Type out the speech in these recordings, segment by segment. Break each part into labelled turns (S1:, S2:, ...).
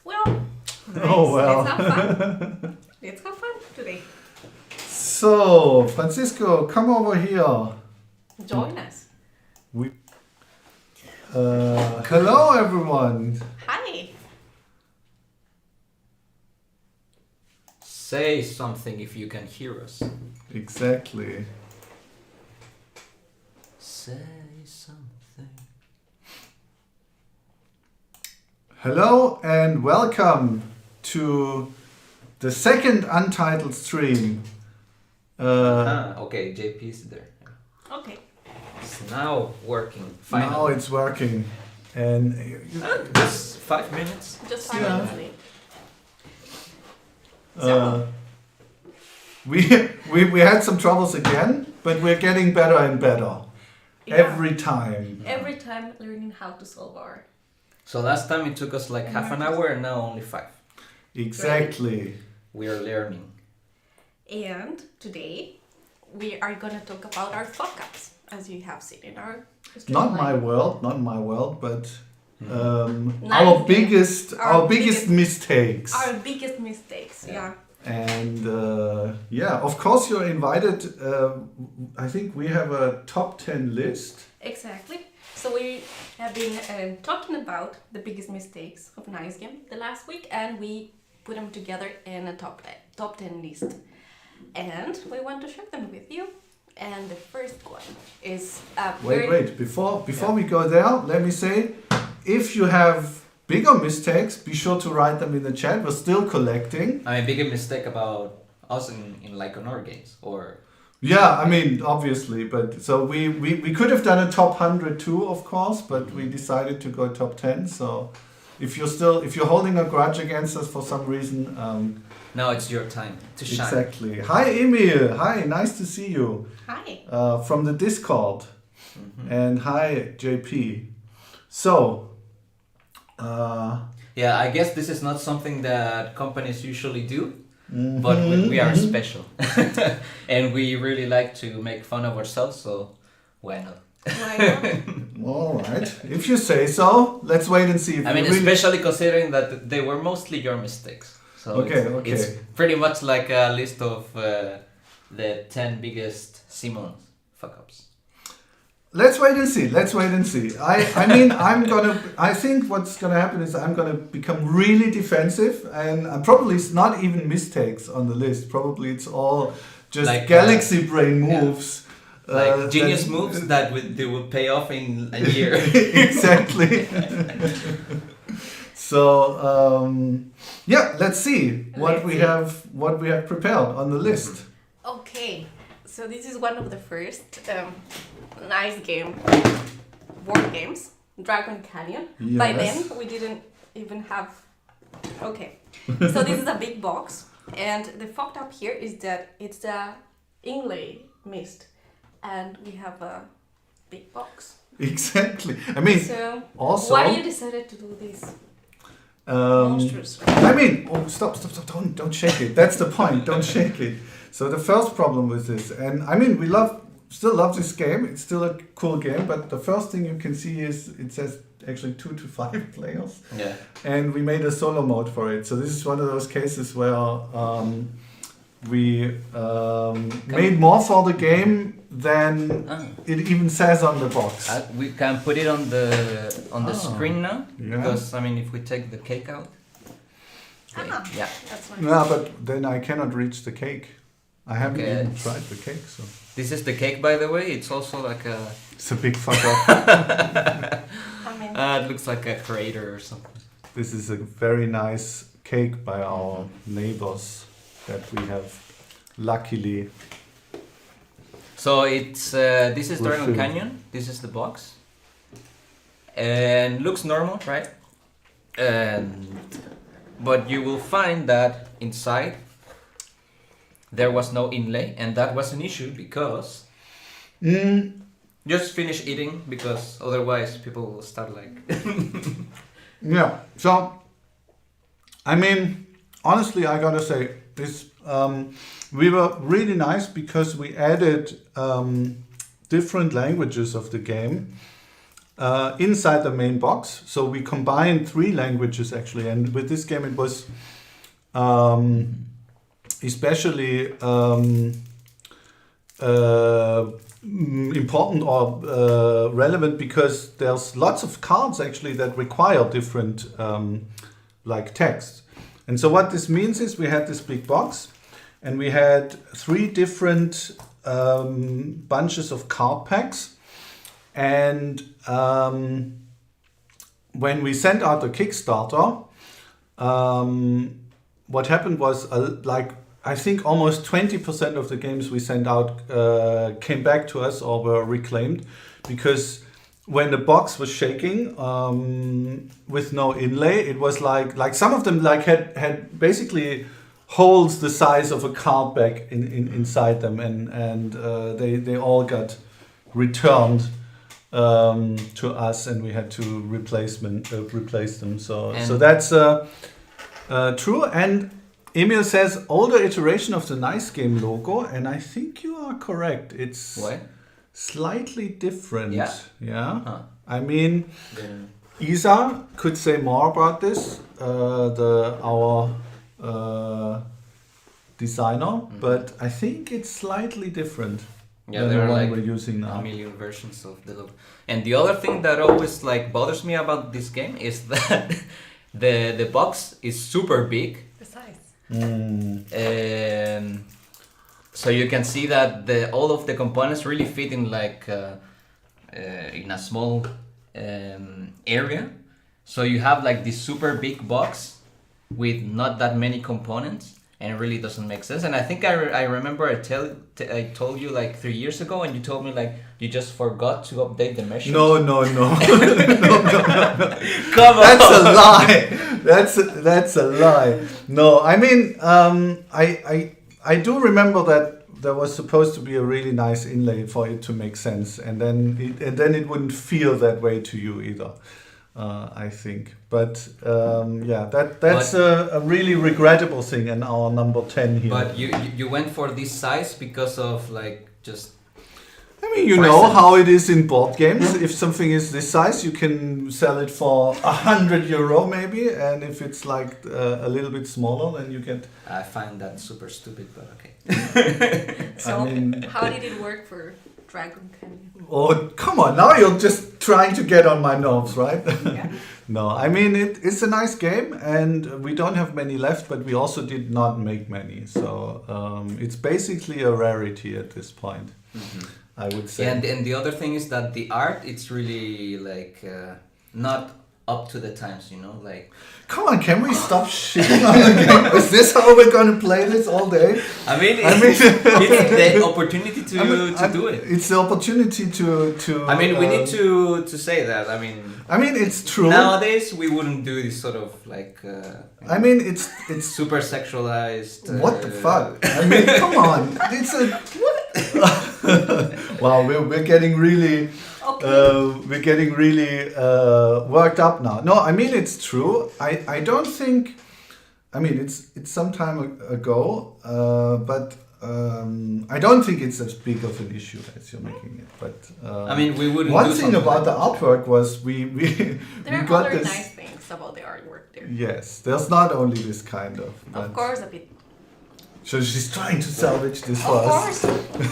S1: Well, nice.
S2: Oh, well.
S1: Let's have fun. Let's have fun today.
S2: So, Francisco, come over here.
S1: Join us.
S2: Hello, everyone.
S1: Hi.
S3: Say something if you can hear us.
S2: Exactly.
S3: Say something.
S2: Hello and welcome to the second Untitled stream.
S3: Okay, JP is there.
S1: Okay.
S3: It's now working. Finally.
S2: Now it's working. And
S3: Just 5 minutes.
S1: Just 5
S2: Yeah.
S1: minutes late.
S2: we had some troubles again, but we're getting better and better.
S1: Yeah.
S2: Every time.
S1: Every time learning how to solve our.
S3: So last time it took us like half an hour and now only 5.
S2: Exactly.
S3: We are learning.
S1: And today we are gonna talk about our fuck-ups, as you have seen in our
S2: Not my world, but
S1: Nice
S2: our
S1: game.
S2: biggest
S1: Our
S2: biggest mistakes.
S1: Our biggest mistakes, yeah.
S2: And of course you're invited. I think we have a top 10 list.
S1: Exactly. So we have been talking about the biggest mistakes of Nice Game the last week, and we put them together in a top 10 list. And we want to share them with you. And the first one is
S2: Wait, before we go there, let me say, if you have bigger mistakes, be sure to write them in the chat. We're still collecting.
S3: I mean, bigger mistake about us in like on our games or.
S2: Yeah, I mean, obviously, but so we could have done a top 100 too, of course, but we decided to go top 10. So if you're holding a grudge against us for some reason,
S3: Now it's your time to shine.
S2: exactly. Hi, Emil. Hi, nice to see you.
S1: Hi.
S2: From the Discord. And hi, JP. So,
S3: Yeah, I guess this is not something that companies usually do, but we are special. And we really like to make fun of ourselves, so why not?
S1: Why not?
S2: all right. If you say so, let's wait and see. If
S3: I mean,
S2: we really...
S3: especially considering that they were mostly your mistakes. So
S2: Okay,
S3: it's pretty much like a list of the 10 biggest Simon's fuck-ups.
S2: Let's wait and see. I mean, I think what's gonna happen is I'm gonna become really defensive, and probably it's not even mistakes on the list. Probably it's all just
S3: Like,
S2: galaxy brain moves.
S3: Like genius moves that they will pay off in a year.
S2: Exactly. So let's see what we have prepared on the list.
S1: Okay. So this is one of the first Nice Game board games, Dragon Canyon. By then
S2: Yes.
S1: we didn't even have. Okay. So this is a big box, and the fucked up here is that it's the inlay missed, and we have a big box.
S2: Exactly. I mean,
S1: So
S2: also.
S1: why you decided to do this? Monstrous.
S2: I mean, stop! Don't shake it. That's the point. Don't shake it. So the first problem with this, and I mean, we still love this game. It's still a cool game, but the first thing you can see is it says actually 2 to 5 players.
S3: Yeah.
S2: And we made a solo mode for it. So this is one of those cases where we made more for the game than it even says on the box.
S3: We can put it on the screen now,
S2: Yeah.
S3: because I mean, if we take the cake out. Yeah.
S1: That's nice.
S2: No, but then I cannot reach the cake. I haven't
S3: Okay.
S2: even tried the cake, so
S3: This is the cake, by the way. It's also like a.
S2: it's a big fuck up.
S1: I mean,
S3: It looks like a crater or something.
S2: This is a very nice cake by our neighbors that we have luckily.
S3: So it's this is Dragon
S2: Refilled.
S3: Canyon. This is the box, and looks normal, right? But you will find that inside there was no inlay, and that was an issue because just finish eating, because otherwise people will start like.
S2: Yeah. So, I mean, honestly, I gotta say this. We were really nice because we added different languages of the game. inside the main box. So we combined 3 languages actually, and with this game it was especially important or relevant because there's lots of cards actually that require different like text. And so what this means is we had this big box and we had 3 different bunches of card packs, and when we sent out the Kickstarter, what happened was like I think almost 20% of the games we sent out came back to us or were reclaimed, because when the box was shaking with no inlay, it was like some of them like had basically holes the size of a card back inside them, and they all got returned to us, and we had to replace them. So that's true. And Emil says older iteration of the Nice Game logo, and I think you are correct. It's
S3: What?
S2: slightly different.
S3: Yeah? Huh.
S2: I mean,
S3: Then-
S2: Isa could say more about this, our designer, but I think it's slightly different
S3: Yeah,
S2: than
S3: there
S2: the
S3: are
S2: one
S3: like
S2: we're using
S3: a
S2: now.
S3: million versions of the logo. And the other thing that always like bothers me about this game is that the box is super big.
S1: The size.
S3: So you can see that all of the components really fit in like in a small area. So you have like this super big box with not that many components, and it really doesn't make sense. And I think I remember I told you like 3 years ago, and you told me like you just forgot to update the measures.
S2: No. no.
S3: Come on.
S2: That's a lie. That's a lie. No, I mean, I do remember that there was supposed to be a really nice inlay for it to make sense, and then it wouldn't feel that way to you either. I think, but that's a really regrettable thing in our number 10 here.
S3: But you went for this size because of like just.
S2: I mean, you know how it is in board games. If something is this size, you can sell it for €100 maybe, and if it's like a little bit smaller, then you get.
S3: I find that super stupid, but okay.
S1: So,
S2: I mean-
S1: how did it work for Dragon Canyon?
S2: Oh, come on! Now you're just trying to get on my nerves, right?
S1: Yeah.
S2: No, I mean it's a nice game, and we don't have many left, but we also did not make many, so it's basically a rarity at this point. I would say.
S3: And the other thing is that the art, it's really like not up to the times, you know, like.
S2: Come on, can we stop shitting on the game? Is this how we're gonna play this all day?
S3: I mean,
S2: it's
S3: the opportunity to do it.
S2: It's the opportunity to.
S3: I mean, we need to say that. I mean,
S2: it's true.
S3: Nowadays, we wouldn't do this sort of like.
S2: I mean, it's
S3: super sexualized.
S2: What the fuck? I mean, come on! It's a. Wow, we're getting really. We're getting really worked up now. No, I mean it's true. I don't think. I mean it's some time ago, but I don't think it's as big of an issue as you're making it. But
S3: I mean, we wouldn't.
S2: One
S3: do
S2: thing about the artwork was we
S1: There are
S2: got
S1: other
S2: this.
S1: nice things about the artwork there.
S2: Yes, there's not only this kind of.
S1: Of course, a bit.
S2: So she's trying to salvage this for
S1: Of
S2: us.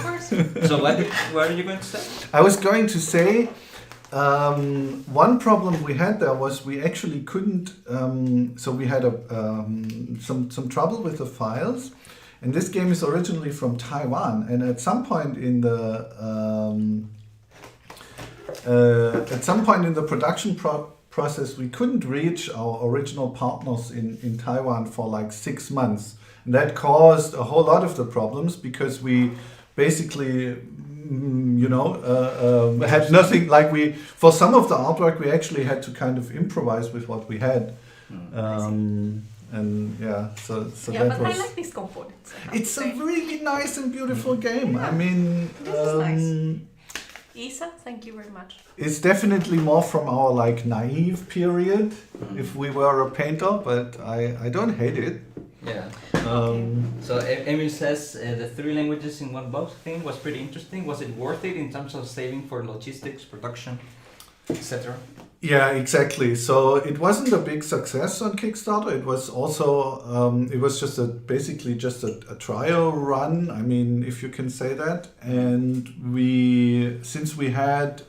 S1: course.
S3: So what are you going to say?
S2: I was going to say, one problem we had there was we actually couldn't. So we had some trouble with the files, and this game is originally from Taiwan. And at some point in the production process, we couldn't reach our original partners in Taiwan for like 6 months. And that caused a whole lot of the problems because we basically, had nothing. Like for some of the artwork, we actually had to kind of improvise with what we had. And yeah, so
S1: Yeah,
S2: that
S1: but
S2: was.
S1: I like these components. I have
S2: It's
S1: to
S2: a
S1: say.
S2: really nice and beautiful game.
S1: Yeah.
S2: I mean,
S1: This is nice. Isa, thank you very much.
S2: it's definitely more from our like naive period. If we were a painter, but I don't hate it.
S3: Yeah.
S2: Um,
S3: So Emil says the 3 languages in one box thing was pretty interesting. Was it worth it in terms of saving for logistics, production? etc.
S2: Yeah, exactly. So it wasn't a big success on Kickstarter. It was also it was just basically just a trial run. I mean, if you can say that. And since we had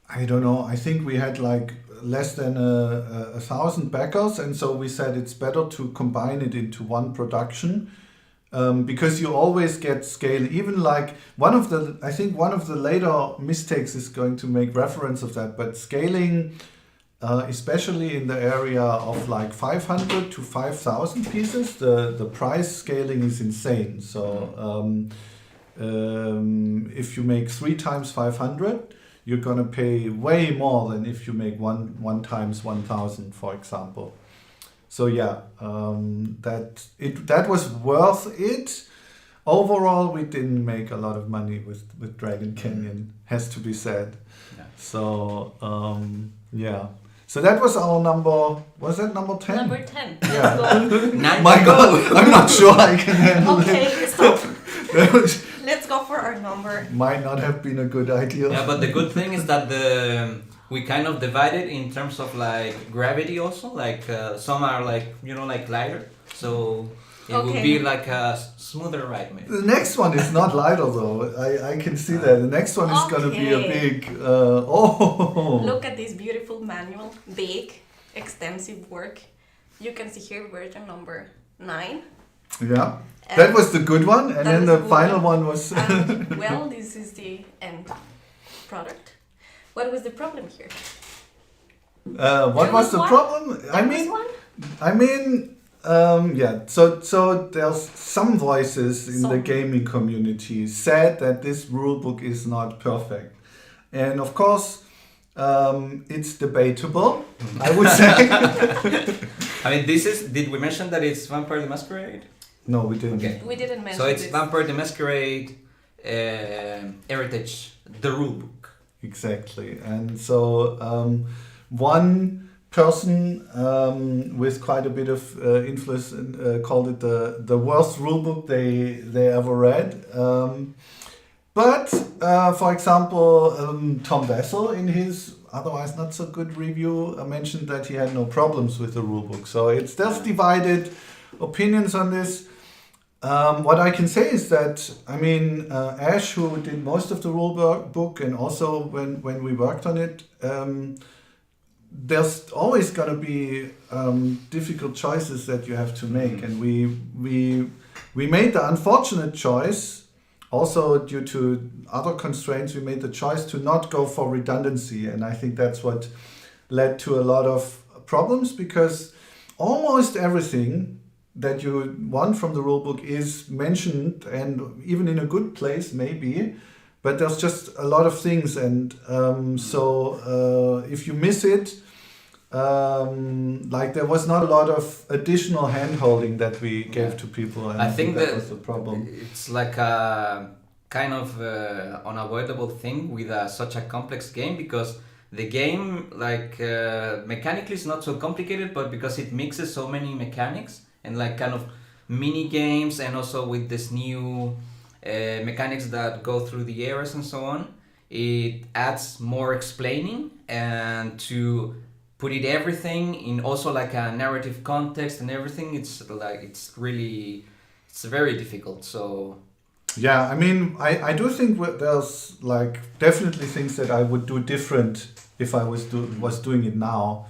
S2: I don't know, I think we had like less than 1,000 backers, and so we said it's better to combine it into one production. Because you always get scale. Even like I think one of the later mistakes is going to make reference of that, but scaling, especially in the area of like 500 to 5,000 pieces, the price scaling is insane. So if you make 3 times 500, you're gonna pay way more than if you make one times 1,000, for example. So yeah, that was worth it. Overall, we didn't make a lot of money with Dragon Canyon, has to be said.
S3: Yeah.
S2: So yeah. So that was our number. Was that number 10?
S1: Number 10.
S2: Yeah.
S3: Nine.
S2: My God, I'm not sure I can handle it.
S1: Okay, stop. Let's go for our number.
S2: Might not have been a good idea.
S3: Yeah, but the good thing is that we kind of divided in terms of like gravity also. Like some are like like lighter, so it will be like a smoother ride maybe.
S2: The next one is not lighter though. I can see that. The next one is gonna be a big.
S1: Look at this beautiful manual, big, extensive work. You can see here version number 9.
S2: Yeah. That was the good one, and then the final one was.
S1: Well, this is the end product. What was the problem here?
S2: What was the problem? I mean, yeah. So there's some voices in the gaming community said that this rulebook is not perfect, and of course, it's debatable. I would say.
S3: I mean, Did we mention that it's Vampire the Masquerade?
S2: No, we didn't.
S3: Okay.
S1: We didn't mention.
S3: So it's
S1: this.
S3: Vampire the Masquerade Heritage, the rulebook.
S2: Exactly, and so one person with quite a bit of influence called it the worst rulebook they ever read. But for example, Tom Vessel in his otherwise not so good review mentioned that he had no problems with the rulebook. So there's divided opinions on this. What I can say is that, I mean, Ash, who did most of the rule book, and also when we worked on it, there's always going to be difficult choices that you have to make. And we made the unfortunate choice, also due to other constraints, we made the choice to not go for redundancy. And I think that's what led to a lot of problems, because almost everything that you want from the rulebook is mentioned, and even in a good place maybe, but there's just a lot of things, and so if you miss it, like there was not a lot of additional hand-holding that we gave to people, and I think that was the problem.
S3: It's like a kind of unavoidable thing with such a complex game, because the game like mechanically is not so complicated, but because it mixes so many mechanics and like kind of mini games, and also with this new mechanics that go through the areas and so on, it adds more explaining and to put it everything in also like a narrative context and everything. It's very difficult. So
S2: yeah, I mean, I do think there's like definitely things that I would do different if I was doing it now.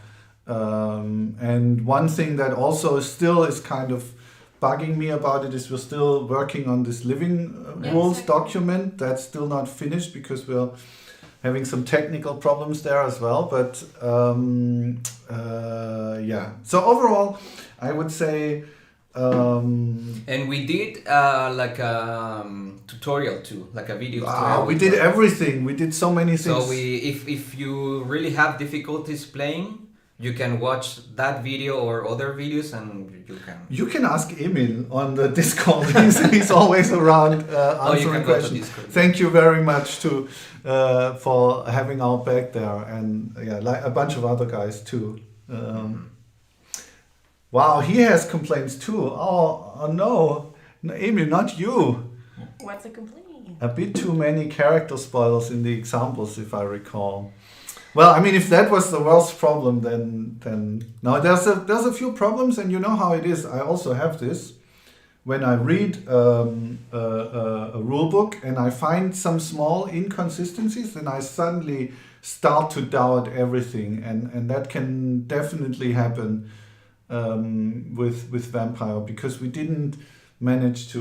S2: And one thing that also still is kind of bugging me about it is we're still working on this living rules document. That's still not finished because we're having some technical problems there as well. But yeah, so overall, I would say.
S3: And we did like a tutorial too, like a video tutorial.
S2: We did everything. We did so many things.
S3: So if you really have difficulties playing, you can watch that video or other videos, and you can
S2: ask Emil on the Discord. He's always around answering questions. Thank you very much for having our back there, and yeah, like a bunch of other guys too. Wow, he has complaints too. Oh no, Emil, not you.
S1: What's a complaint? mean?
S2: A bit too many character spoilers in the examples, if I recall. Well, I mean, if that was the worst problem, then no. There's a few problems, and you know how it is. I also have this. When I read a rule book and I find some small inconsistencies, then I suddenly start to doubt everything, and that can definitely happen with Vampire, because we didn't manage to,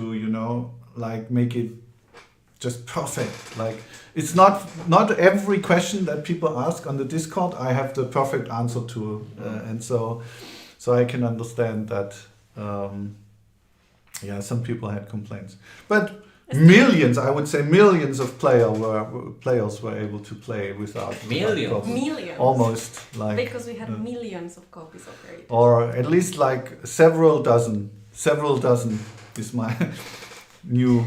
S2: like make it just perfect. Like, it's not every question that people ask on the Discord I have the perfect answer to, and so I can understand that. Some people had complaints, but millions, I would say, millions of players were able to play without problems.
S1: Millions.
S2: Almost like,
S1: because we had millions of copies of Heritage.
S2: or at least like several dozen is my new.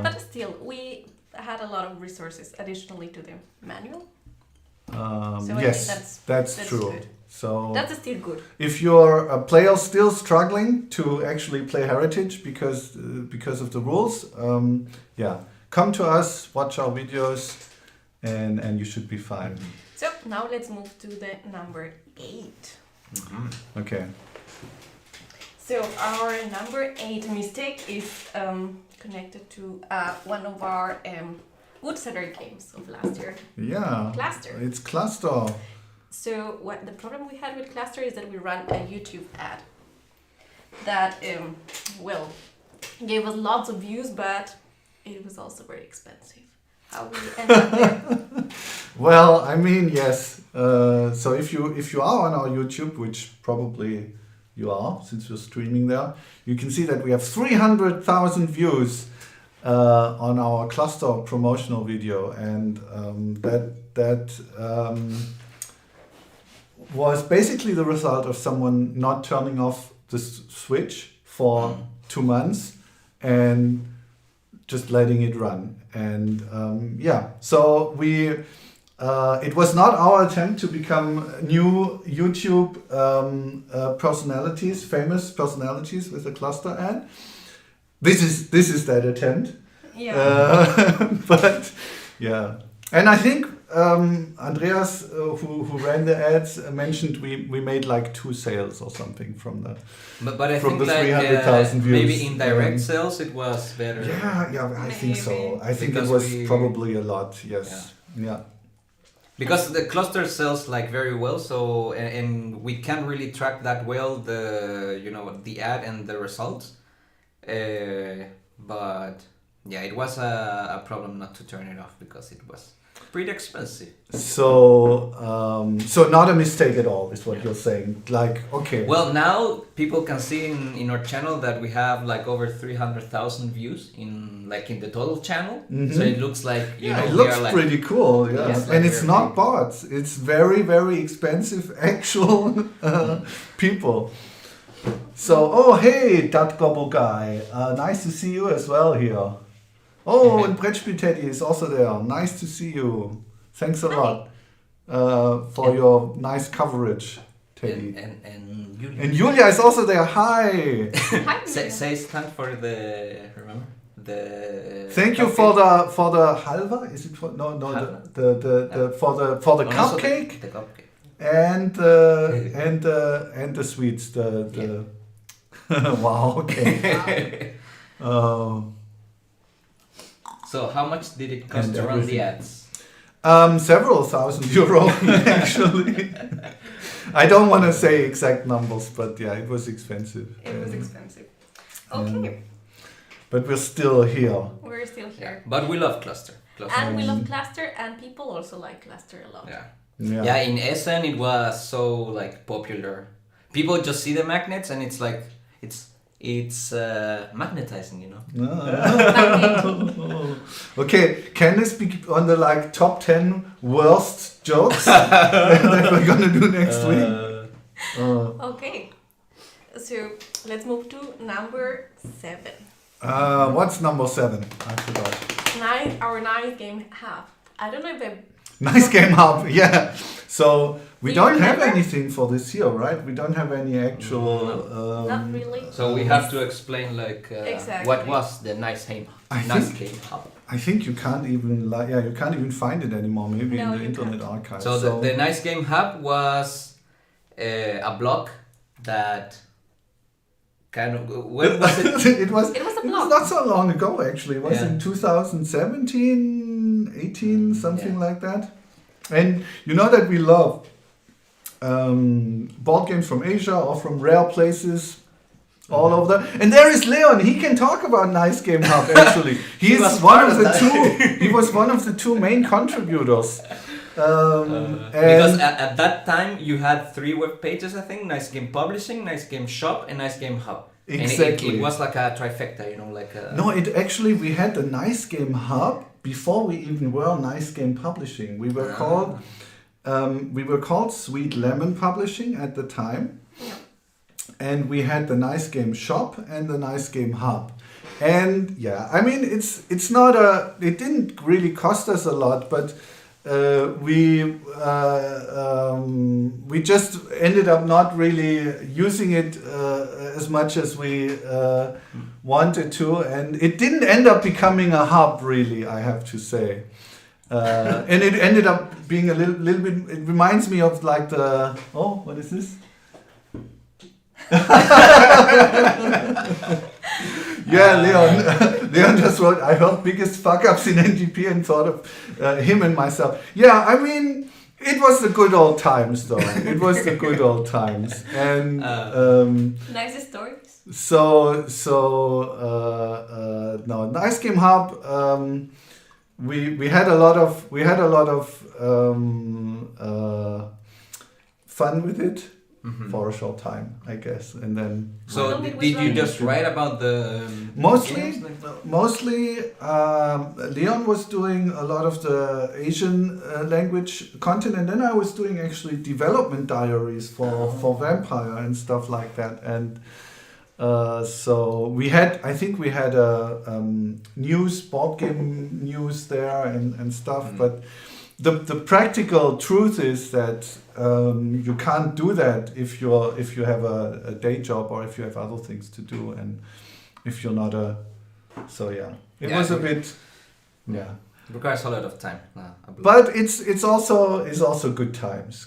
S1: But still, we had a lot of resources additionally to the manual. So
S2: yes, that's true.
S1: Good.
S2: So
S1: that's still good.
S2: If you're a player still struggling to actually play Heritage because of the rules, come to us, watch our videos, and you should be fine.
S1: So now let's move to the number 8.
S3: Mm-hmm.
S2: Okay.
S1: So our number 8 mistake is connected to one of our Woodsetter games of last year.
S2: Yeah.
S1: Cluster.
S2: It's Cluster.
S1: So what the problem we had with Cluster is that we ran a YouTube ad that gave us lots of views, but it was also very expensive. How we ended up there?
S2: Well, I mean, yes. So if you are on our YouTube, which probably you are, since we're streaming there, you can see that we have 300,000 views on our Cluster promotional video, and that was basically the result of someone not turning off the switch for 2 months and just letting it run. And so we it was not our attempt to become new YouTube famous personalities with a Cluster ad. This is that attempt.
S1: Yeah.
S2: But yeah, and I think Andreas, who ran the ads, mentioned we made like 2 sales or something from the.
S3: But I
S2: from
S3: think
S2: the
S3: like
S2: 300,000 views.
S3: maybe in direct sales it was better.
S2: Yeah, I think so.
S1: Maybe.
S2: I think
S3: Because
S2: it was
S3: we-
S2: probably a lot. Yes. Yeah.
S3: Because the cluster sells like very well, so and we can't really track that well the ad and the results. But yeah, it was a problem not to turn it off because it was pretty expensive.
S2: So not a mistake at all is what you're saying. Like, okay.
S3: Well, now people can see in our channel that we have like over 300,000 views in the total channel.
S2: Mhm.
S3: So it looks like
S2: it
S3: we
S2: looks
S3: are like
S2: pretty cool. Yeah,
S3: Yes,
S2: and
S3: like
S2: it's
S3: we're
S2: not
S3: big.
S2: bots. It's very, very expensive actual people. So, hey, that gobble guy. Nice to see you as well here. Oh, and Brettspiel Teddy is also there. Nice to see you. Thanks a lot for your nice coverage, Teddy.
S3: and Julia.
S2: And Julia is also there. Hi.
S1: Hi,
S3: Say thank for the
S2: Thank you for the halva. Is it for
S3: Halva?
S2: the for the
S3: And also
S2: cupcake
S3: The cupcake.
S2: and the sweets. Wow. Okay.
S3: So how much did it cost
S2: And
S3: to run the
S2: everything.
S3: ads?
S2: Several thousand euro actually. I don't want to say exact numbers, but yeah, it was expensive.
S1: It was expensive. Okay,
S2: But we're still here.
S1: we're still here.
S3: But we love cluster.
S1: And we love Cluster, and people also like Cluster a lot.
S3: Yeah. Yeah, in Essen it was so like popular. People just see the magnets and it's like it's magnetizing, you know.
S2: Okay, can this be on the like top 10 worst jokes that we're gonna do next week?
S1: Okay, so let's move to number 7.
S2: What's number 7? I forgot.
S1: Our ninth game half. I don't know if I.
S2: Nice game hub, yeah. So we
S1: Do you
S2: don't have
S1: remember?
S2: anything for this year, right? We don't have any actual.
S1: Not really.
S3: So we have to explain like
S1: Exactly.
S3: what was the nice game. Nice Game Hub.
S2: I think you can't even you can't even find it anymore. Maybe
S1: No,
S2: in the
S1: you
S2: Internet
S1: can't.
S2: Archive.
S3: So the Nice Game Hub was a blog that kind of when was it?
S2: it was
S1: It was a
S2: it was
S1: blog.
S2: not so long ago actually. It was
S3: Yeah.
S2: in 2017, 18, something
S3: Yeah.
S2: like that. And you know that we love board games from Asia or from rare places all over there. And there is Leon. He can talk about Nice Game Hub actually. He is
S3: was
S2: one
S3: part
S2: of
S3: of
S2: the
S3: that.
S2: two. He was one of the two main contributors.
S3: Because at that time you had 3 web pages, I think: Nice Game Publishing, Nice Game Shop, and Nice Game Hub.
S2: Exactly.
S3: And it was like a trifecta, you know, like a...
S2: No, it actually we had the Nice Game Hub before we even were Nice Game Publishing. We were called Sweet Lemon Publishing at the time, and we had the Nice Game Shop and the Nice Game Hub. And yeah, I mean it's not it didn't really cost us a lot, but we just ended up not really using it as much as we wanted to, and it didn't end up becoming a hub really, I have to say. And it ended up being a little bit, it reminds me of like what is this? Yeah, Leon just wrote, I heard biggest fuck-ups in NGP and thought of him and myself. Yeah, I mean, it was the good old times though. It was the good old times. And
S1: Nice stories.
S2: No, Nice Game Hub, we had a lot of fun with it. For a short time, I guess, and then.
S3: So did you just write about the
S2: mostly?
S3: games like
S2: Mostly, Leon was doing a lot of the Asian language content, and then I was doing actually development diaries for Vampire and stuff like that. And so I think we had a board game news there and stuff, but. The practical truth is that you can't do that if you have a day job or if you have other things to do, and if you're not it was a bit
S3: it requires a lot of time.
S2: but it's also good times.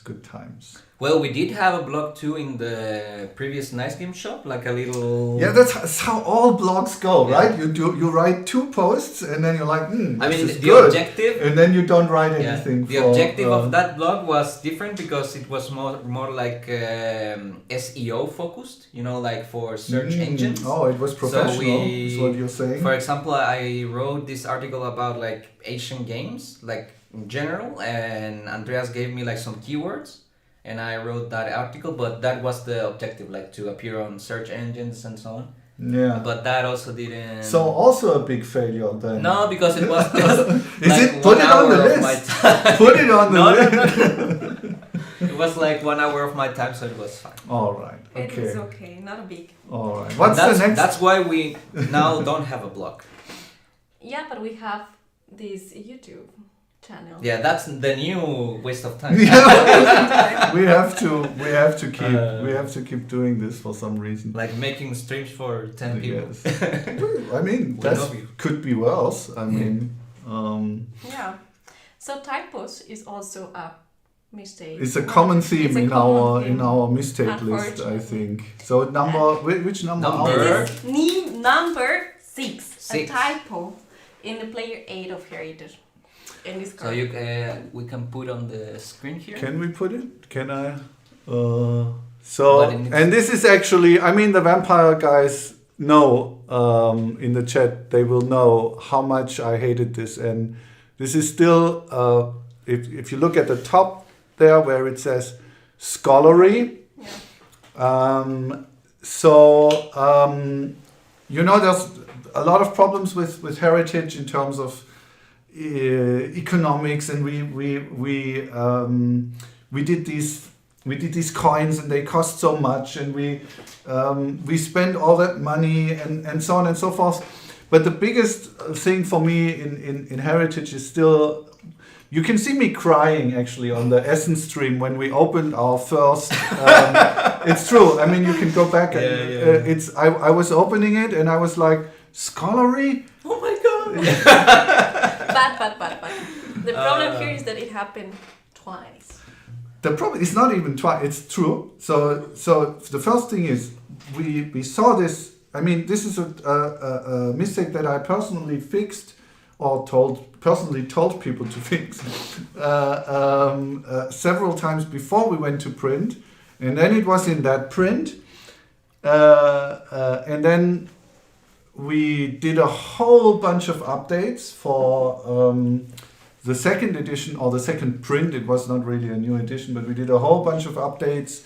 S3: Well, we did have a blog too in the previous Nice Game Shop, like a little...
S2: Yeah, that's how all blogs go, right? You write 2 posts and then you're like,
S3: I mean,
S2: this is
S3: the
S2: good.
S3: objective...
S2: And then you don't write anything.
S3: The objective of that blog was different because it was more like SEO focused, you know, like for search engines.
S2: Oh, it was professional, is what you're saying.
S3: For example, I wrote this article about like Asian games, like in general, and Andreas gave me like some keywords. And I wrote that article, but that was the objective, like to appear on search engines and so on.
S2: Yeah.
S3: But that also didn't...
S2: So also a big failure then.
S3: No, because it was just like
S2: Put
S3: 1
S2: it
S3: hour
S2: on the
S3: of
S2: list.
S3: my time.
S2: Put it on the list.
S3: It was like 1 hour of my time, so it was fine.
S2: All right.
S1: It
S2: Okay.
S1: was okay, not a big.
S2: All right. What's
S3: that's,
S2: the next?
S3: That's why we now don't have a blog.
S1: Yeah, but we have this YouTube channel.
S3: Yeah, that's the new waste of time.
S2: Yeah. we have to keep doing this for some reason.
S3: Like making streams for 10 people.
S2: Yes. I mean,
S3: We
S2: that
S3: love you.
S2: could be worse. I mean,
S1: Yeah. So typos is also a mistake.
S2: it's a common theme
S1: It's a
S2: in
S1: common theme,
S2: our mistake list, I think. So which number?
S3: Number-
S1: This is number 6.
S3: Six.
S1: A typo in the player 8 of Heritage. In this
S3: So
S1: card.
S3: we can put on the screen here.
S2: Can we put it? Can I?
S3: But it needs-
S2: And this is actually, I mean, the Vampire guys know in the chat, they will know how much I hated this. And this is still, if you look at the top there where it says scholarly, there's a lot of problems with Heritage in terms of economics, and we did these coins and they cost so much, and we spend all that money and so on and so forth. But the biggest thing for me in Heritage is still, you can see me crying actually on the Essen stream when we opened our first. It's true. I mean, you can go back and I was opening it and I was like, scholarly.
S3: Oh my god!
S1: But. The problem here is that it happened twice.
S2: The problem is not even twice. It's true. So the first thing is we saw this. I mean, this is a mistake that I personally fixed or personally told people to fix several times before we went to print, and then it was in that print, and then we did a whole bunch of updates for the second edition or the second print. It was not really a new edition, but we did a whole bunch of updates,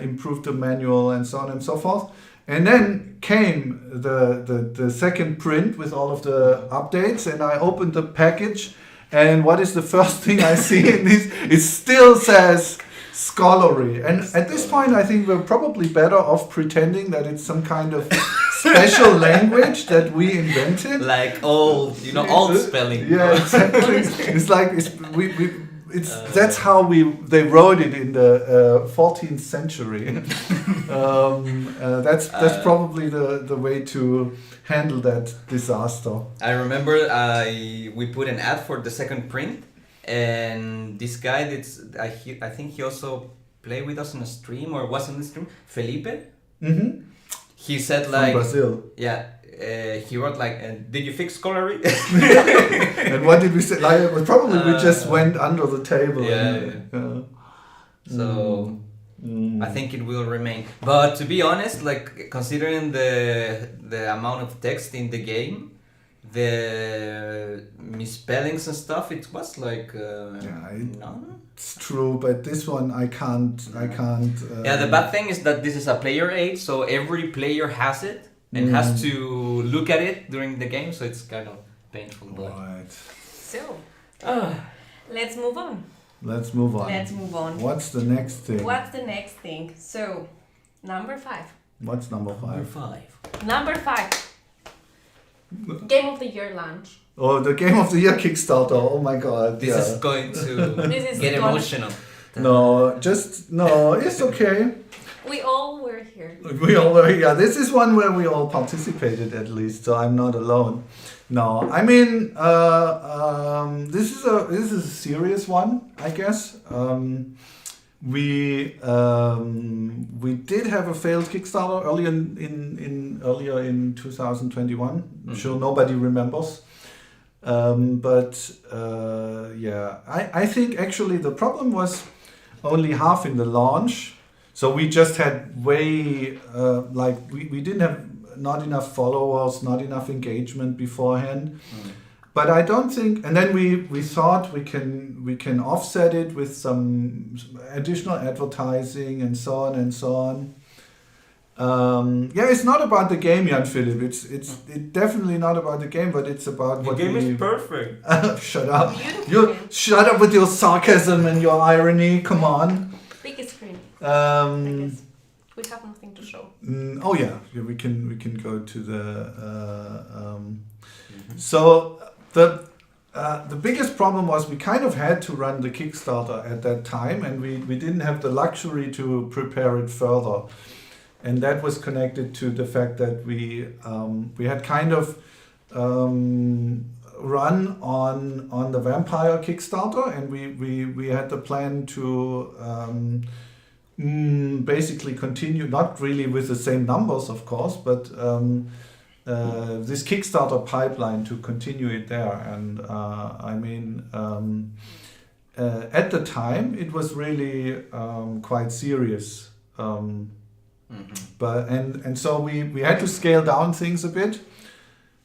S2: improved the manual and so on and so forth. And then came the second print with all of the updates, and I opened the package, and what is the first thing I see in this? It still says scholarly. And at this point, I think we're probably better off pretending that it's some kind of special language that we invented.
S3: Like old spelling.
S2: Yeah, exactly. It's like that's how they wrote it in the 14th century. That's probably the way to handle that disaster.
S3: I remember we put an ad for the second print, and this guy I think he also played with us on a stream or was on the stream. Felipe.
S2: Mm-hmm.
S3: He said
S2: From Brazil.
S3: Yeah. He wrote did you fix scholarly?
S2: And what did we say? We just went under the table.
S3: Yeah. So I think it will remain. But to be honest, considering the amount of text in the game, the misspellings and stuff, it was none.
S2: It's true, but this one I can't.
S3: The bad thing is that this is a player aid, so every player has it. And has to look at it during the game, so it's kind of painful.
S2: Right.
S1: So, let's move on.
S2: Let's move on. What's the next thing?
S1: So, number 5.
S2: What's number 5?
S1: Number 5. Game of the Year launch.
S2: Oh, the Game of the Year Kickstarter. Oh my God.
S3: This is going to get emotional.
S2: No, it's okay.
S1: We all were here.
S2: This is one where we all participated at least, so I'm not alone. No, I mean, this is a serious one, I guess. We did have a failed Kickstarter earlier in 2021. I'm sure nobody remembers. I think actually the problem was only half in the launch. So we just had we didn't have not enough followers, not enough engagement beforehand. But I don't think, and then we thought we can offset it with some additional advertising and so on and so on. It's not about the game, Jan Philipp. It's definitely not about the game, but it's about
S3: the game is perfect.
S2: Shut up! Shut up with your sarcasm and your irony. Come on.
S1: Biggest screen. We have nothing to show.
S2: We can go to the. So the biggest problem was we kind of had to run the Kickstarter at that time, and we didn't have the luxury to prepare it further, and that was connected to the fact that we had kind of run on the Vampire Kickstarter, and we had the plan to basically continue, not really with the same numbers, of course, but this Kickstarter pipeline to continue it there. And at the time it was really quite serious. But so we had to scale down things a bit.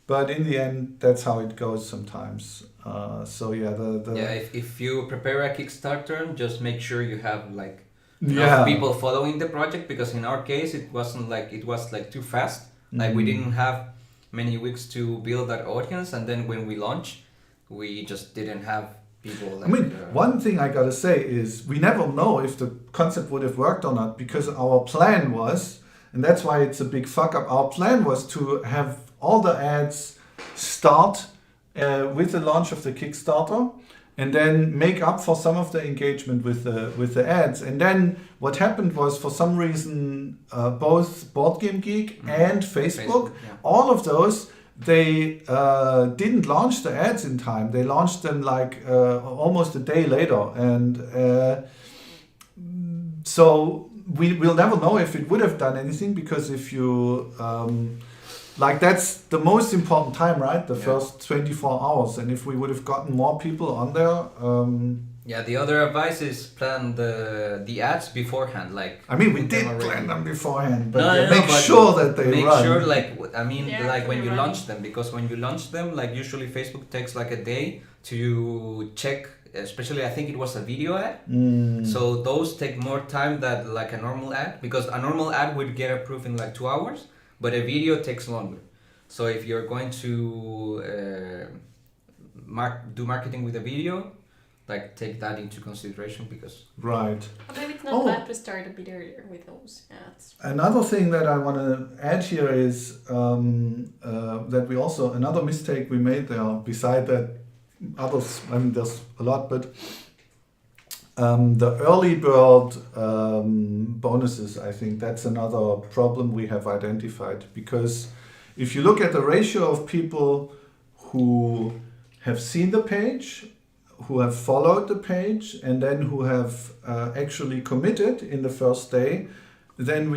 S2: But in the end, that's how it goes sometimes.
S3: If you prepare a Kickstarter, just make sure you have enough people following the project, because in our case it wasn't it was too fast. We didn't have many weeks to build that audience, and then when we launched, we just didn't have people.
S2: One thing I gotta say is we never know if the concept would have worked or not, because our plan was, and that's why it's a big fuck up. Our plan was to have all the ads start with the launch of the Kickstarter, and then make up for some of the engagement with the ads. And then what happened was, for some reason, both Board Game Geek and Facebook, all of those they didn't launch the ads in time. They launched them like almost a day later, and so we'll never know if it would have done anything, because if you like, that's the most important time, right? The first 24 hours, and if we would have gotten more people on there.
S3: Yeah, the other advice is plan the ads beforehand. Like,
S2: I mean, we
S3: put
S2: did
S3: them already.
S2: plan them beforehand, but
S3: No,
S2: make
S3: but
S2: sure that they
S3: make
S2: run.
S3: sure, like, I mean,
S1: Yeah,
S3: like when
S1: they're
S3: you
S1: running.
S3: launch them, because when you launch them, like usually Facebook takes like a day to check. Especially, I think it was a video ad. So those take more time than like a normal ad, because a normal ad would get approved in like 2 hours, but a video takes longer. So if you're going to do marketing with a video, like take that into consideration, because
S2: Right.
S1: But maybe it's not
S2: Oh.
S1: bad to start a bit earlier with those ads.
S2: Another thing that I want to add here is that we also, another mistake we made there, beside that others, I mean, there's a lot, but the early bird bonuses, I think that's another problem we have identified, because if you look at the ratio of people who have seen the page, who have followed the page, and then who have actually committed in the first day, then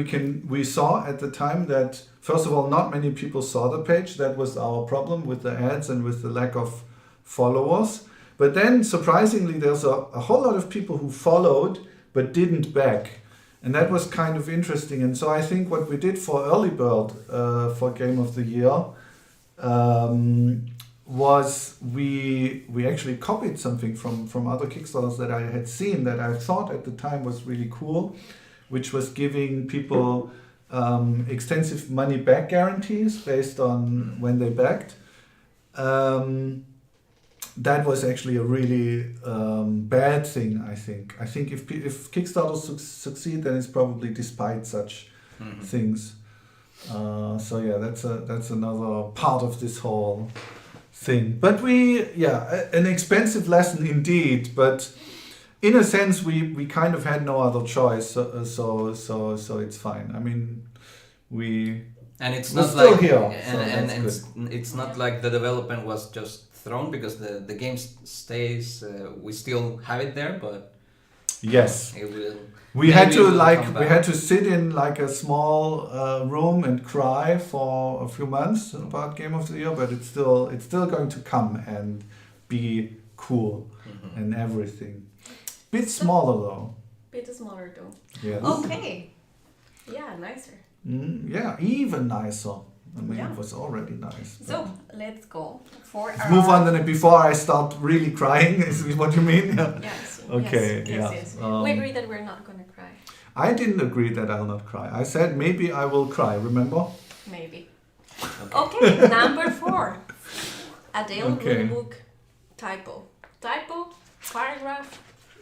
S2: we saw at the time that, first of all, not many people saw the page. That was our problem with the ads and with the lack of followers. But then, surprisingly, there's a whole lot of people who followed but didn't back. And that was kind of interesting. And so I think what we did for Early Bird for Game of the Year was we actually copied something from other Kickstarters that I had seen that I thought at the time was really cool, which was giving people extensive money back guarantees based on when they backed. That was actually a really bad thing, I think. I think if Kickstarters succeed, then it's probably despite such things. So yeah, that's another part of this whole thing. But an expensive lesson indeed. But in a sense, we kind of had no other choice. So it's fine. I mean,
S3: and it's
S2: we're
S3: not
S2: still
S3: like
S2: here,
S3: and
S2: so
S3: it's not like the development was just thrown, because the game stays. We still have it there, but
S2: yes.
S3: it will.
S2: We had
S3: maybe
S2: to
S3: it will come
S2: we
S3: back.
S2: had to sit in like a small room and cry for a few months about Game of the Year, but it's still going to come and be cool and everything. Bit smaller though.
S1: Bit smaller though.
S2: Yes.
S1: Okay. Yeah, nicer.
S2: Yeah, even nicer. I mean,
S1: Yeah.
S2: it was already nice. but-
S1: So let's go for
S2: Let's move on then before I start really crying. Is what you mean? Yeah.
S1: Yes.
S2: Okay,
S1: Yes.
S2: yeah.
S1: We agree that we're not gonna cry.
S2: I didn't agree that I'll not cry. I said maybe I will cry. Remember?
S1: Maybe. Okay, number 4. Adele
S2: Okay.
S1: rulebook typo. Typo, paragraph.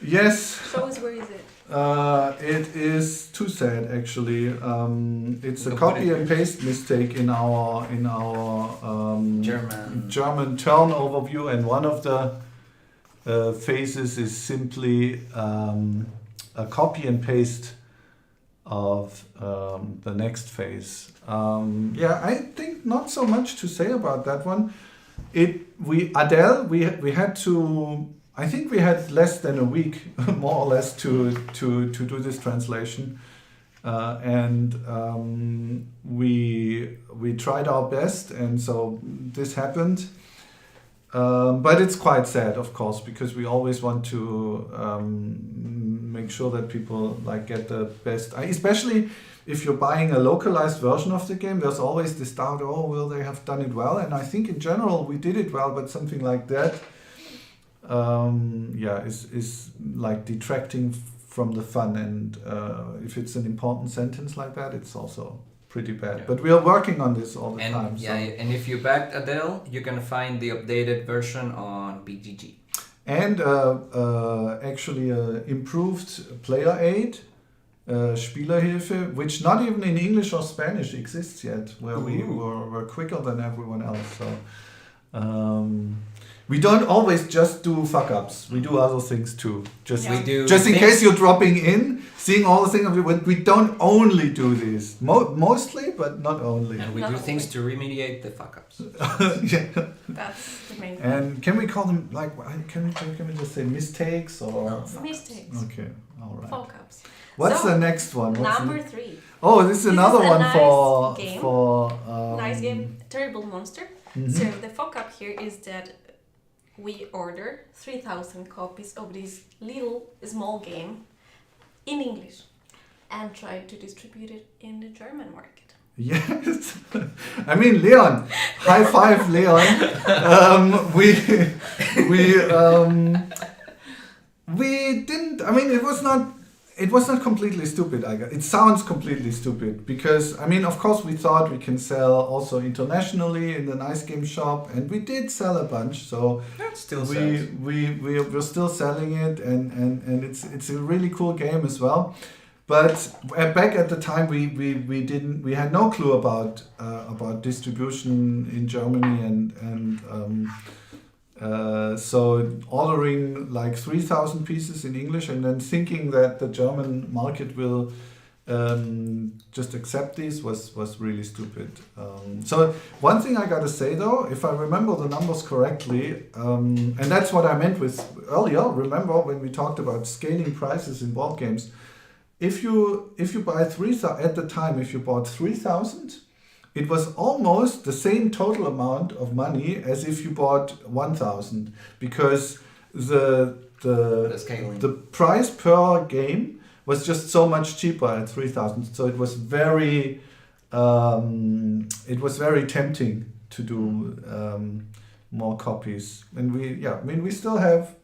S2: Yes.
S1: Show us where is it.
S2: It is too sad actually. It's a
S3: Don't
S2: copy
S3: put it
S2: and paste mistake in our German turn overview, and one of the phases is simply a copy and paste of the next phase. I think not so much to say about that one. Adele, we had to. I think we had less than a week, more or less, to do this translation, and we tried our best, and so this happened. But it's quite sad, of course, because we always want to make sure that people get the best. Especially if you're buying a localized version of the game, there's always this doubt: oh, will they have done it well? And I think in general we did it well, but something like that. Is like detracting from the fun, and if it's an important sentence like that, it's also pretty bad.
S3: Yeah.
S2: But we are working on this all the
S3: And
S2: time.
S3: and if you backed Adele, you can find the updated version on BGG.
S2: And actually improved player aid, Spielerhilfe, which not even in English or Spanish exists yet, where we were quicker than everyone else. So we don't always just do fuck-ups. We do other things too. Just
S1: Yeah.
S3: We do
S2: just in
S3: things-
S2: case you're dropping in, seeing all the things. We don't only do this. Mostly, but not only.
S3: And we
S1: Not
S3: do
S1: only.
S3: things to remediate the fuck-ups.
S2: Yeah.
S1: That's the main
S2: And can we call them like? Can we just say mistakes or?
S1: mistakes.
S2: Okay, all right.
S1: FUCKUPS.
S2: What's
S1: So,
S2: the next one? What's
S1: Number
S2: the-
S1: 3.
S2: Oh, this is
S1: This
S2: another
S1: is a
S2: one
S1: nice
S2: for
S1: game. Nice game. Terrible Monster.
S2: Mhm.
S1: So the fuck up here is that we order 3,000 copies of this little small game in English and try to distribute it in the German market.
S2: Yes, I mean Leon. High five, Leon. We didn't. I mean, it was not. It was not completely stupid. It sounds completely stupid because I mean, of course, we thought we can sell also internationally in the Nice Game shop, and we did sell a bunch. So
S3: That still
S2: we're still selling it, and it's a really cool game as well. But back at the time, we had no clue about distribution in Germany and so ordering like 3,000 pieces in English and then thinking that the German market will just accept these was really stupid. So one thing I gotta say though, if I remember the numbers correctly, and that's what I meant with earlier. Remember when we talked about scaling prices in board games? If you buy 3,000 at the time, if you bought 3,000, it was almost the same total amount of money as if you bought 1,000 because the
S3: scaling.
S2: the price per game was just so much cheaper at 3,000. So it was very tempting to do more copies, and we still have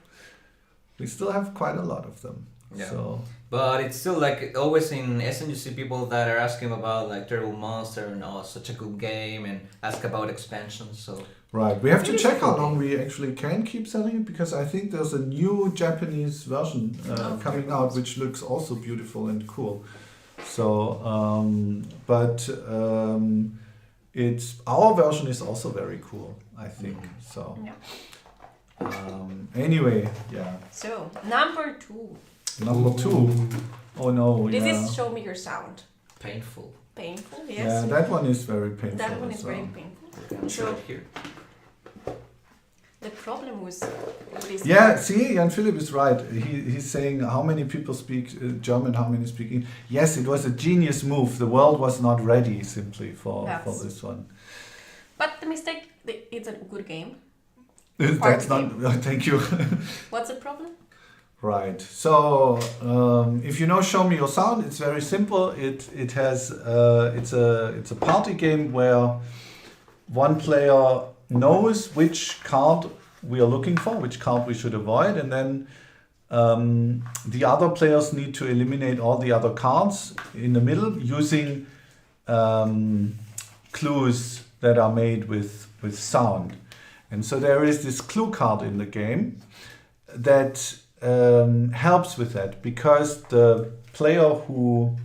S2: quite a lot of them.
S3: Yeah.
S2: So.
S3: But it's still like always in Essen you see people that are asking about like Terrible Monster and such a good game and ask about expansions. So
S2: Right, we have to
S3: It is
S2: check how
S3: cool.
S2: long we actually can keep selling it because I think there's a new Japanese version coming out which looks also beautiful and cool. So, it's our version is also very cool, I think. So,
S1: Yeah.
S2: anyway, yeah.
S1: So, number 2.
S2: Number 2. Oh no,
S1: This
S2: yeah.
S1: is Show Me Your Sound.
S3: painful.
S1: Painful,
S2: Yeah,
S1: yes.
S2: that one is very painful.
S1: That one is
S2: as
S1: very
S2: well.
S1: painful.
S3: I'm sure here.
S1: The problem was with this.
S2: Yeah, see, Jan Philipp is right. He's saying how many people speak German, how many speak English. Yes, it was a genius move. The world was not ready simply for
S1: Yes.
S2: this one.
S1: But the mistake, it's a good game.
S2: That's not. Thank you.
S1: What's the problem?
S2: Right. So if you know Show Me Your Sound, it's very simple. It has it's a party game where one player knows which card we are looking for, which card we should avoid, and then the other players need to eliminate all the other cards in the middle using clues that are made with sound. And so there is this clue card in the game that helps with that because the player who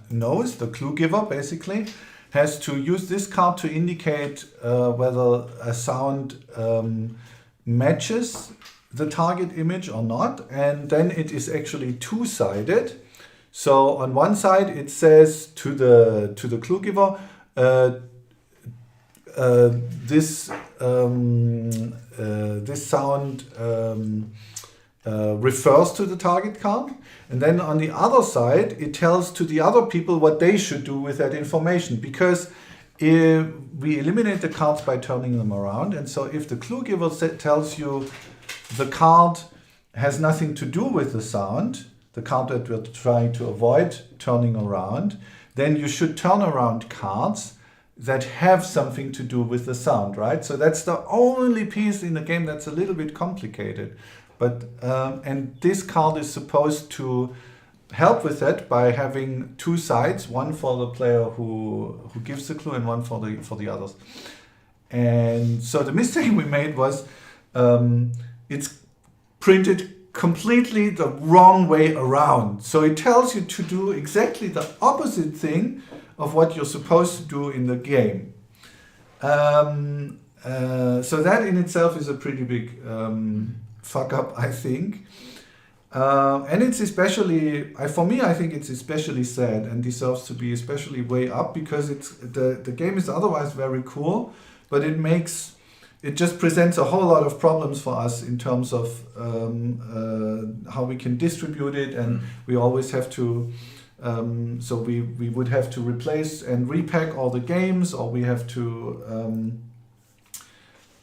S2: knows, the clue giver basically, has to use this card to indicate whether a sound matches the target image or not, and then it is actually two-sided. So on one side it says to the clue giver, this sound refers to the target card, and then on the other side it tells to the other people what they should do with that information, because we eliminate the cards by turning them around. And so if the clue giver tells you the card has nothing to do with the sound, the card that we're trying to avoid turning around, then you should turn around cards that have something to do with the sound, right? So that's the only piece in the game that's a little bit complicated. But and this card is supposed to help with that by having two sides, one for the player who gives the clue and one for the others. And so the mistake we made was it's printed completely the wrong way around. So it tells you to do exactly the opposite thing of what you're supposed to do in the game. So that in itself is a pretty big fuck up, I think. And it's especially, for me, I think it's especially sad and deserves to be especially way up because the game is otherwise very cool, but it just presents a whole lot of problems for us in terms of how we can distribute it, and we always have to. So we would have to replace and repack all the games, or we have to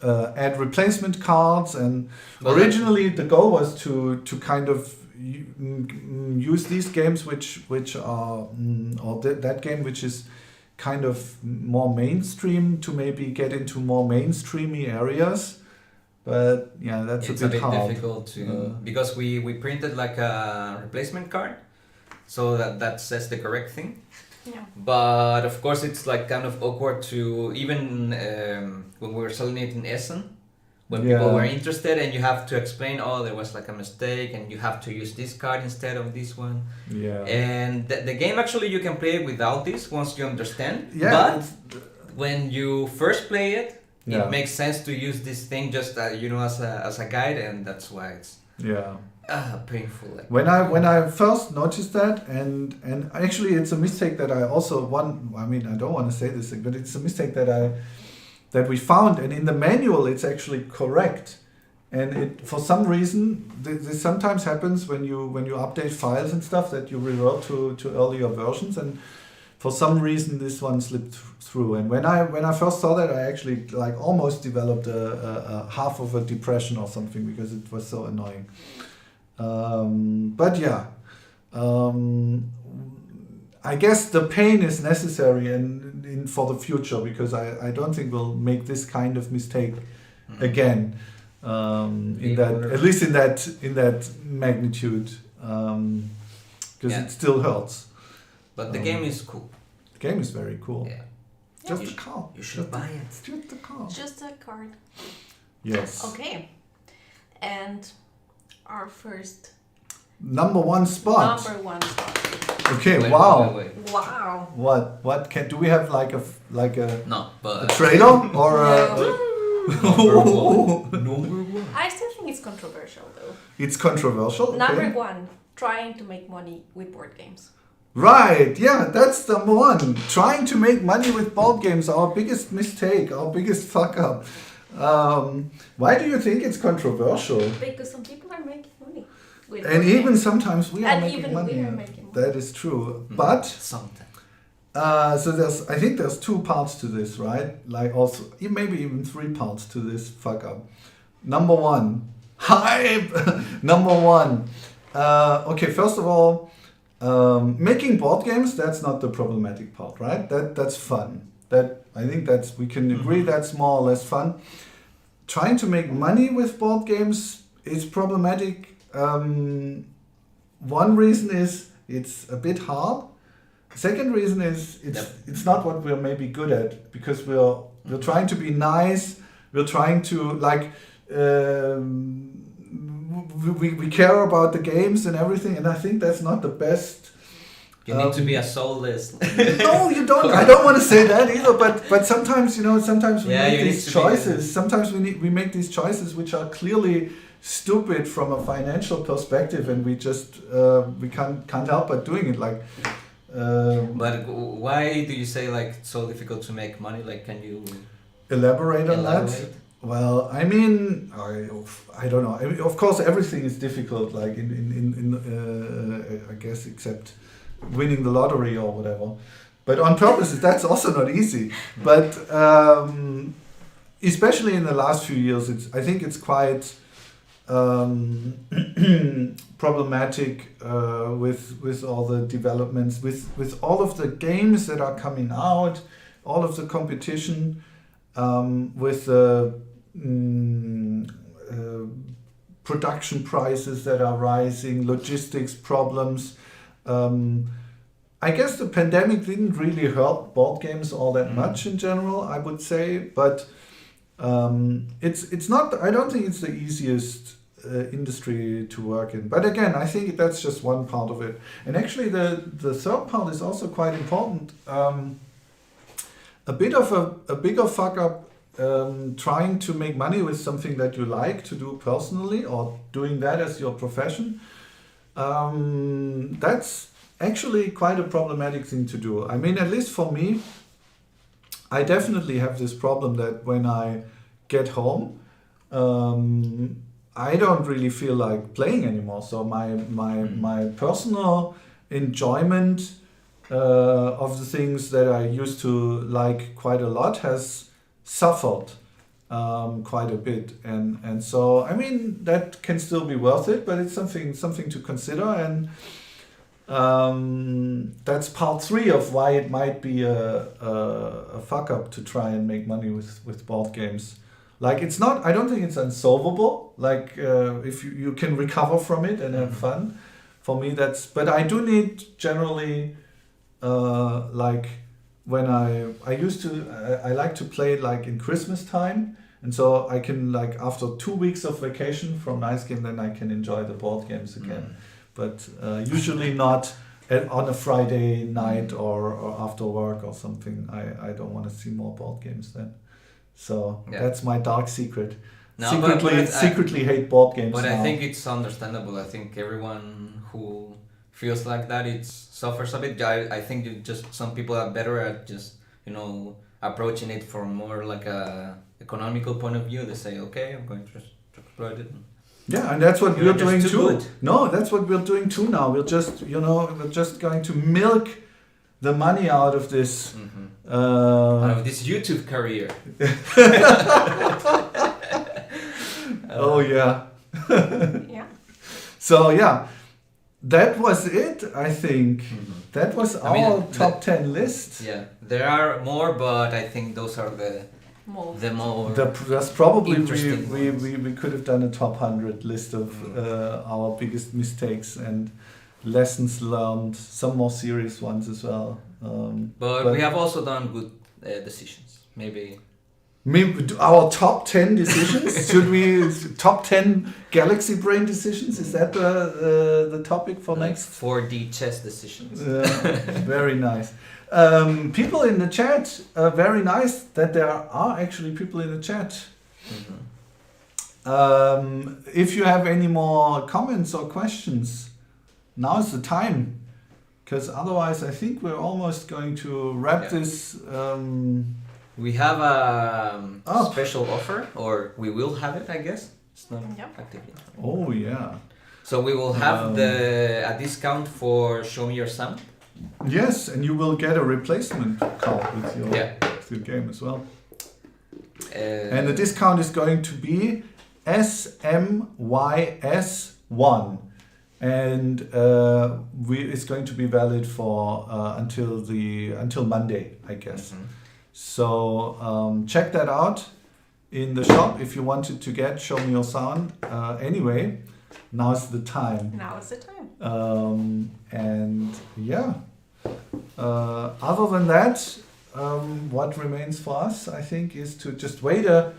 S2: add replacement cards. And originally the goal was to kind of use these games which are or that game which is kind of more mainstream to maybe get into more mainstreamy areas. But yeah, that's
S3: it's
S2: a bit hard.
S3: Difficult to because we printed like a replacement card, so that says the correct thing.
S1: Yeah.
S3: But of course, it's like kind of awkward to even when we were selling it in Essen, when people were interested, and you have to explain, oh, there was like a mistake, and you have to use this card instead of this one.
S2: Yeah.
S3: And the game actually you can play without this once you understand.
S2: Yeah.
S3: But when you first play it,
S2: Yeah.
S3: it makes sense to use this thing just as a guide, and that's why it's painful. Like.
S2: When I first noticed that, and actually it's a mistake that I also I don't want to say this thing, but it's a mistake that we found, and in the manual it's actually correct, and it for some reason this sometimes happens when you update files and stuff, that you revert to earlier versions, and for some reason this one slipped through. And when I first saw that, I actually like almost developed a half of a depression or something because it was so annoying. But yeah, I guess the pain is necessary and for the future, because I don't think we'll make this kind of mistake again, at least in that magnitude, because it still hurts.
S3: But the game is cool.
S2: The game is very cool.
S3: Yeah.
S2: Just a card.
S3: You should buy it.
S2: Just a card.
S1: Just a card.
S2: Yes.
S1: Okay. And our first
S2: Number one spot. Okay.
S3: Wait.
S1: Wow.
S2: What do we have like a
S3: No, but
S2: a trailer or
S3: Number one.
S1: I still think it's controversial though.
S2: It's controversial. Okay.
S1: Number one, trying to make money with board games.
S2: Right, yeah, that's number one. Trying to make money with board games, our biggest mistake, our biggest fuck up. Why do you think it's controversial?
S1: Because some people are making money with
S2: And
S1: board
S2: even
S1: games.
S2: sometimes we are
S1: And
S2: making
S1: even
S2: money.
S1: we are making money.
S2: That is true. But
S3: Sometimes.
S2: so I think there's two parts to this, right? Like also maybe even three parts to this fuck up. Number one, hype. Number one. Okay, first of all, making board games, that's not the problematic part, right? That's fun. I think we can agree that's more or less fun. Trying to make money with board games is problematic. One reason is it's a bit hard. Second reason is it's not what we're maybe good at, because we're trying to be nice. We're trying to like we care about the games and everything, and I think that's not the best.
S3: You need to be a soulless.
S2: No, you don't. I don't want to say that either. But sometimes sometimes we make these choices. Sometimes we make these choices which are clearly stupid from a financial perspective, and we just we can't help but doing it. Like.
S3: But why do you say like it's so difficult to make money? Like, can you
S2: elaborate on that? Well, I mean, I don't know. I mean, of course, everything is difficult. Like I guess except winning the lottery or whatever. But on purpose, that's also not easy. But especially in the last few years, I think it's quite problematic with all the developments, with all of the games that are coming out, all of the competition, with the production prices that are rising, logistics problems. I guess the pandemic didn't really hurt board games all that much in general, I would say, but it's not. I don't think it's the easiest industry to work in. But again, I think that's just one part of it. And actually, the third part is also quite important. A bit of a bigger fuck up trying to make money with something that you like to do personally or doing that as your profession, that's actually quite a problematic thing to do. I mean, at least for me, I definitely have this problem that when I get home, I don't really feel like playing anymore. So my personal enjoyment of the things that I used to like quite a lot has suffered quite a bit, and so I mean that can still be worth it, but it's something to consider, and that's part 3 of why it might be a fuck up to try and make money with board games. Like it's not, I don't think it's unsolvable. Like if you can recover from it and have fun. For me, that's. But I do need generally, like when I used to, I like to play like in Christmas time, and so I can like after 2 weeks of vacation from Nice Game, then I can enjoy the board games again. But usually not on a Friday night or after work or something. I don't want to see more board games then. So that's my dark secret.
S3: No,
S2: secretly hate board games.
S3: But
S2: now.
S3: I think it's understandable. I think everyone who feels like that, it suffers a bit. I think some people are better at just approaching it from more like a economical point of view. They say, okay, I'm going to exploit it.
S2: Yeah, and that's what we're doing too.
S3: Good.
S2: No, that's what we're doing too now. We're just going to milk the money out of this.
S3: Out of this YouTube career.
S2: Oh yeah.
S1: Yeah.
S2: So yeah, that was it. I think that was our top 10 list.
S3: Yeah, there are more, but I think those are the more.
S2: That's probably
S3: interesting
S2: we could have done a top 100 list of our biggest mistakes and lessons learned. Some more serious ones as well.
S3: But we have also done good decisions. Maybe
S2: our top 10 decisions. Should we top 10 Galaxy Brain decisions? Is that the topic for next?
S3: 4D chess decisions.
S2: Very nice. People in the chat. Very nice that there are actually people in the chat. If you have any more comments or questions, now's the time. Because otherwise, I think we're almost going to wrap this.
S3: We have a special offer, or we will have it, I guess. It's not active yet.
S2: Oh, yeah.
S3: So we will have a discount for Show Me Your Sound.
S2: Yes, and you will get a replacement card with your game as well. And the discount is going to be SMYS1. And it's going to be valid for until Monday, I guess. So check that out in the shop if you wanted to get Show Me Your Sound. Anyway, now's the time.
S1: Now is the time.
S2: And yeah, other than that, what remains for us, I think, is to just wait a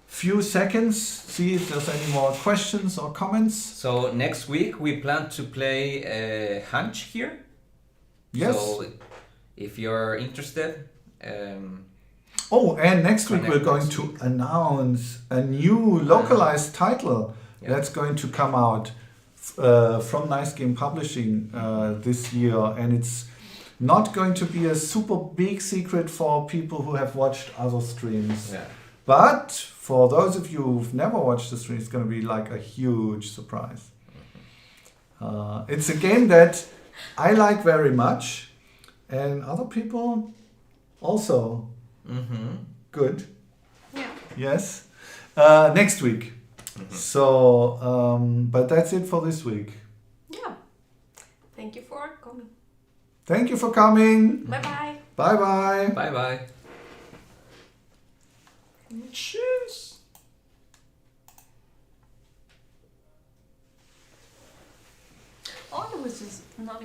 S2: few seconds, see if there's any more questions or comments.
S3: So next week we plan to play Hunch here.
S2: Yes.
S3: So if you're interested.
S2: And next week we're going to announce a new localized title that's going to come out from Nice Game Publishing this year, and it's not going to be a super big secret for people who have watched other streams.
S3: Yeah.
S2: But for those of you who've never watched the stream, it's going to be like a huge surprise. It's a game that I like very much, and other people also. Good.
S1: Yeah.
S2: Yes. Next week. So, but that's it for this week.
S1: Yeah. Thank you for coming.
S2: Thank you for coming.
S1: Bye-bye.
S2: Bye-bye.
S3: Bye-bye.
S2: Cheers.
S1: Oh, it was just not